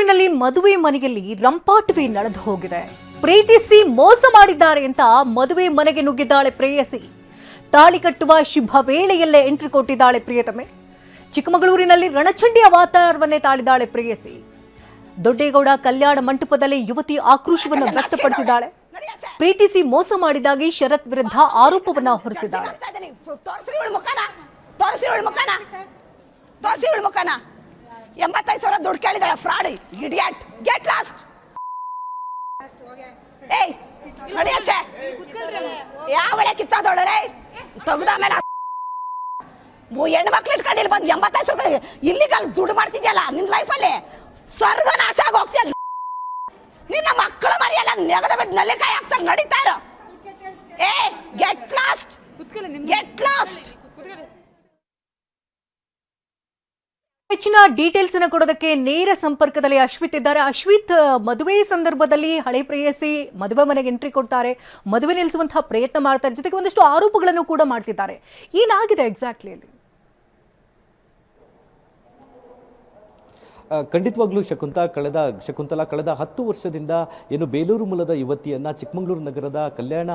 ಚಿಕ್ಕಮಗಳೂರಿನಲ್ಲಿ ಮದುವೆ ಮನೆಯಲ್ಲಿ ರಂಪಾಟವೇ ನಡೆದು ಹೋಗಿದೆ. ಪ್ರೀತಿಸಿ ಮೋಸ ಮಾಡಿದ್ದಾರೆ ಅಂತ ಮದುವೆ ಮನೆಗೆ ನುಗ್ಗಿದ್ದಾಳೆ ಪ್ರೇಯಸಿ. ತಾಳಿ ಕಟ್ಟುವ ಶುಭ ವೇಳೆಯಲ್ಲೇ ಎಂಟ್ರಿ ಕೊಟ್ಟಿದ್ದಾಳೆ ಪ್ರಿಯತಮೆ. ಚಿಕ್ಕಮಗಳೂರಿನಲ್ಲಿ ರಣಚಂಡಿಯ ವಾತಾವರಣವನ್ನೇ ತಾಳಿದ್ದಾಳೆ ಪ್ರೇಯಸಿ. ದೊಡ್ಡೇಗೌಡ ಕಲ್ಯಾಣ ಮಂಟಪದಲ್ಲಿ ಯುವತಿ ಆಕ್ರೋಶವನ್ನು ವ್ಯಕ್ತಪಡಿಸಿದ್ದಾಳೆ. ಪ್ರೀತಿಸಿ ಮೋಸ ಮಾಡಿದಾಗಿ ಶರತ್ ವಿರುದ್ಧ ಆರೋಪವನ್ನ ಹೊರಿಸಿದ್ದಾಳೆ. ದುಡ್ಡು ಕೇಳಿದಾಳೆ ಫ್ರಾಡ್ ಇಡಿಯಟ್ ಗೆಟ್ ಲಾಸ್ಟ್. ಏಯ್ ನಡಿಯಚ್ಚೆ ಯಾವಳೆ ಕಿತ್ತಾದೋಳರೆ ತೆಗ್ದ ಮೇಲೆ ಹೆಣ್ಣು ಮಕ್ಳು ಇಟ್ಕೊಂಡು ಇಲ್ಲಿ ಬಂದು 85 ರೂಪಾಯಿ ಇಲ್ಲಿಗಲ್ ದುಡ್ಡು ಮಾಡ್ತಿದ್ಯಲ್ಲ ನಿನ್ನ ಲೈಫಲ್ಲಿ ಸರ್ವನಾಶ ಆಗಿ ಹೋಗ್ತೀಯ. ನಿನ್ನ ಮಕ್ಕಳು ಮರಿಯಲ್ಲ ನೆಗದ ಬಿದ್ದು ನಲ್ಲಿಕಾಯಿ ಹಾಕ್ತಾರೆ. ನಡೀತಾ ಇರೋ ಏ ಗೆಟ್ ಲಾಸ್ಟ್ ಗೆಟ್ ಲಾಸ್ಟ್. ಹೆಚ್ಚಿನ ಡೀಟೇಲ್ಸ್ ಅನ್ನು ಕೊಡೋದಕ್ಕೆ ನೇರ ಸಂಪರ್ಕದಲ್ಲಿ ಅಶ್ವಿತ್ ಇದ್ದಾರೆ. ಅಶ್ವಿತ್, ಮದುವೆ ಸಂದರ್ಭದಲ್ಲಿ ಹಳೆ ಪ್ರೇಯಸಿ ಮದುವೆ ಮನೆಗೆ ಎಂಟ್ರಿ ಕೊಡ್ತಾರೆ, ಮದುವೆ ನಿಲ್ಲಿಸುವಂತಹ ಪ್ರಯತ್ನ ಮಾಡ್ತಾರೆ, ಜೊತೆಗೆ ಒಂದಷ್ಟು ಆರೋಪಗಳನ್ನು ಕೂಡ ಮಾಡ್ತಿದ್ದಾರೆ. ಏನಾಗಿದೆ ಎಕ್ಸಾಕ್ಟ್ಲಿ ಅಲ್ಲಿ? ಖಂಡಿತವಾಗ್ಲೂ ಶಕುಂತಲಾ ಕಳೆದ 10 ವರ್ಷದಿಂದ ಏನು ಬೇಲೂರು ಮೂಲದ ಯುವತಿಯನ್ನು ಚಿಕ್ಕಮಗಳೂರು ನಗರದ ಕಲ್ಯಾಣ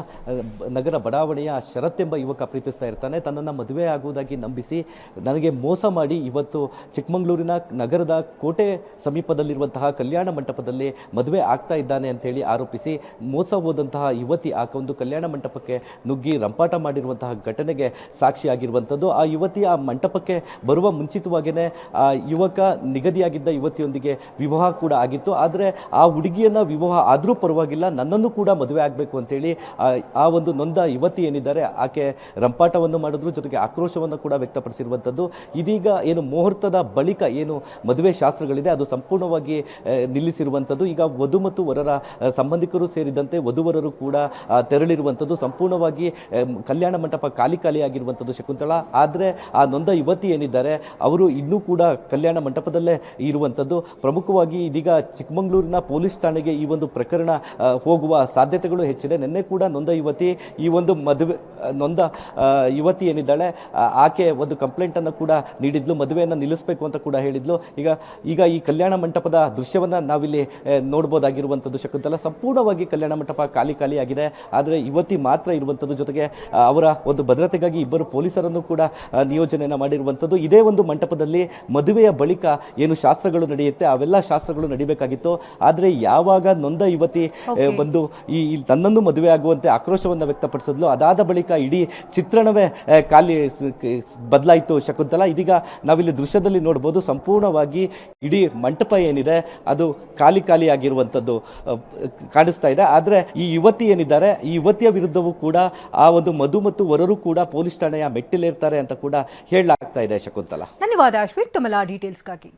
ನಗರ ಬಡಾವಣೆಯ ಶರತ್ ಎಂಬ ಯುವಕ ಪ್ರೀತಿಸ್ತಾ ಇರ್ತಾನೆ. ತನ್ನನ್ನು ಮದುವೆ ಆಗುವುದಾಗಿ ನಂಬಿಸಿ ನನಗೆ ಮೋಸ ಮಾಡಿ ಇವತ್ತು ಚಿಕ್ಕಮಗಳೂರಿನ ನಗರದ ಕೋಟೆ ಸಮೀಪದಲ್ಲಿರುವಂತಹ ಕಲ್ಯಾಣ ಮಂಟಪದಲ್ಲಿ ಮದುವೆ ಆಗ್ತಾ ಇದ್ದಾನೆ ಅಂತೇಳಿ ಆರೋಪಿಸಿ ಮೋಸ ಹೋದಂತಹ ಯುವತಿ ಆ ಒಂದು ಕಲ್ಯಾಣ ಮಂಟಪಕ್ಕೆ ನುಗ್ಗಿ ರಂಪಾಟ ಮಾಡಿರುವಂತಹ ಘಟನೆಗೆ ಸಾಕ್ಷಿಯಾಗಿರುವಂಥದ್ದು. ಆ ಯುವತಿ ಆ ಮಂಟಪಕ್ಕೆ ಬರುವ ಮುಂಚಿತವಾಗಿಯೇ ಆ ಯುವಕ ನಿಗದಿಯಾಗಿದ್ದ ಯುವತಿಯೊಂದಿಗೆ ವಿವಾಹ ಕೂಡ ಆಗಿತ್ತು. ಆದರೆ ಆ ಹುಡುಗಿಯನ್ನ ವಿವಾಹ ಆದರೂ ಪರವಾಗಿಲ್ಲ, ನನ್ನನ್ನು ಕೂಡ ಮದುವೆ ಆಗಬೇಕು ಅಂತೇಳಿ ಆ ಒಂದು ನೊಂದ ಯುವತಿ ಏನಿದ್ದಾರೆ ಆಕೆ ರಂಪಾಟವನ್ನು ಮಾಡಿದ್ರು, ಜೊತೆಗೆ ಆಕ್ರೋಶವನ್ನು ಕೂಡ ವ್ಯಕ್ತಪಡಿಸಿರುವಂಥದ್ದು. ಇದೀಗ ಏನು ಮುಹೂರ್ತದ ಬಳಿಕ ಏನು ಮದುವೆ ಶಾಸ್ತ್ರಗಳಿದೆ ಅದು ಸಂಪೂರ್ಣವಾಗಿ ನಿಲ್ಲಿಸಿರುವಂಥದ್ದು. ಈಗ ವಧು ಮತ್ತು ವರರ ಸಂಬಂಧಿಕರು ಸೇರಿದಂತೆ ವಧುವರರು ಕೂಡ ತೆರಳಿರುವಂಥದ್ದು. ಸಂಪೂರ್ಣವಾಗಿ ಕಲ್ಯಾಣ ಮಂಟಪ ಖಾಲಿಯಾಗಿರುವಂಥದ್ದು ಶಕುಂತಲಾ. ಆದರೆ ಆ ನೊಂದ ಯುವತಿ ಏನಿದ್ದಾರೆ ಅವರು ಇನ್ನೂ ಕೂಡ ಕಲ್ಯಾಣ ಮಂಟಪದಲ್ಲೇ ಇರುವಂಥದ್ದು. ಪ್ರಮುಖವಾಗಿ ಇದೀಗ ಚಿಕ್ಕಮಗಳೂರಿನ ಪೊಲೀಸ್ ಠಾಣೆಗೆ ಈ ಒಂದು ಪ್ರಕರಣ ಹೋಗುವ ಸಾಧ್ಯತೆಗಳು ಹೆಚ್ಚಿದೆ. ನಿನ್ನೆ ಕೂಡ ನೊಂದ ಯುವತಿ ಏನಿದ್ದಾಳೆ ಆಕೆ ಒಂದು ಕಂಪ್ಲೇಂಟನ್ನು ಕೂಡ ನೀಡಿದ್ಲು, ಮದುವೆಯನ್ನು ನಿಲ್ಲಿಸಬೇಕು ಅಂತ ಕೂಡ ಹೇಳಿದ್ಲು. ಈಗ ಈ ಕಲ್ಯಾಣ ಮಂಟಪದ ದೃಶ್ಯವನ್ನು ನಾವಿಲ್ಲಿ ನೋಡ್ಬೋದಾಗಿರುವಂಥದ್ದು ಶಕುಂತಲಾ. ಸಂಪೂರ್ಣವಾಗಿ ಕಲ್ಯಾಣ ಮಂಟಪ ಖಾಲಿಯಾಗಿದೆ, ಆದರೆ ಯುವತಿ ಮಾತ್ರ ಇರುವಂಥದ್ದು. ಜೊತೆಗೆ ಅವರ ಒಂದು ಭದ್ರತೆಗಾಗಿ ಇಬ್ಬರು ಪೊಲೀಸರನ್ನು ಕೂಡ ನಿಯೋಜನೆಯನ್ನು ಮಾಡಿರುವಂಥದ್ದು. ಇದೇ ಒಂದು ಮಂಟಪದಲ್ಲಿ ಮದುವೆಯ ಬಳಿಕ ಏನು ಶಾಸ್ತ್ರಗಳು ನಡೆಯುತ್ತೆ ಅವೆಲ್ಲ ಶಾಸ್ತ್ರಗಳು ನಡಿಬೇಕಾಗಿತ್ತು. ಆದರೆ ಯಾವಾಗ ನೊಂದ ಯುವತಿ ಬಂದು ತನ್ನನ್ನು ಮದುವೆ ಆಗುವಂತೆ ಆಕ್ರೋಶವನ್ನು ವ್ಯಕ್ತಪಡಿಸಿದ್ಲು, ಅದಾದ ಬಳಿಕ ಇಡೀ ಚಿತ್ರಣವೇ ಬದಲಾಯಿತು ಶಕುಂತಲಾ. ಇದೀಗ ನಾವಿಲ್ಲಿ ದೃಶ್ಯದಲ್ಲಿ ನೋಡ್ಬೋದು, ಸಂಪೂರ್ಣವಾಗಿ ಇಡೀ ಮಂಟಪ ಏನಿದೆ ಅದು ಖಾಲಿಯಾಗಿರುವಂಥದ್ದು ಕಾಣಿಸ್ತಾ ಇದೆ. ಆದರೆ ಈ ಯುವತಿ ಏನಿದ್ದಾರೆ ಈ ಯುವತಿಯ ವಿರುದ್ಧವೂ ಕೂಡ ಆ ಒಂದು ಮಧು ಮತ್ತು ವರರು ಕೂಡ ಪೊಲೀಸ್ ಠಾಣೆಯ ಮೆಟ್ಟಿಲೇರ್ತಾರೆ ಅಂತ ಕೂಡ ಹೇಳಲಾಗ್ತಾ ಇದೆ ಶಕುಂತಲಾ. ಧನ್ಯವಾದ ಅಶ್ವಿತ್ ತಮ್ಮ ಡೀಟೇಲ್ಸ್ಗಾಗಿ.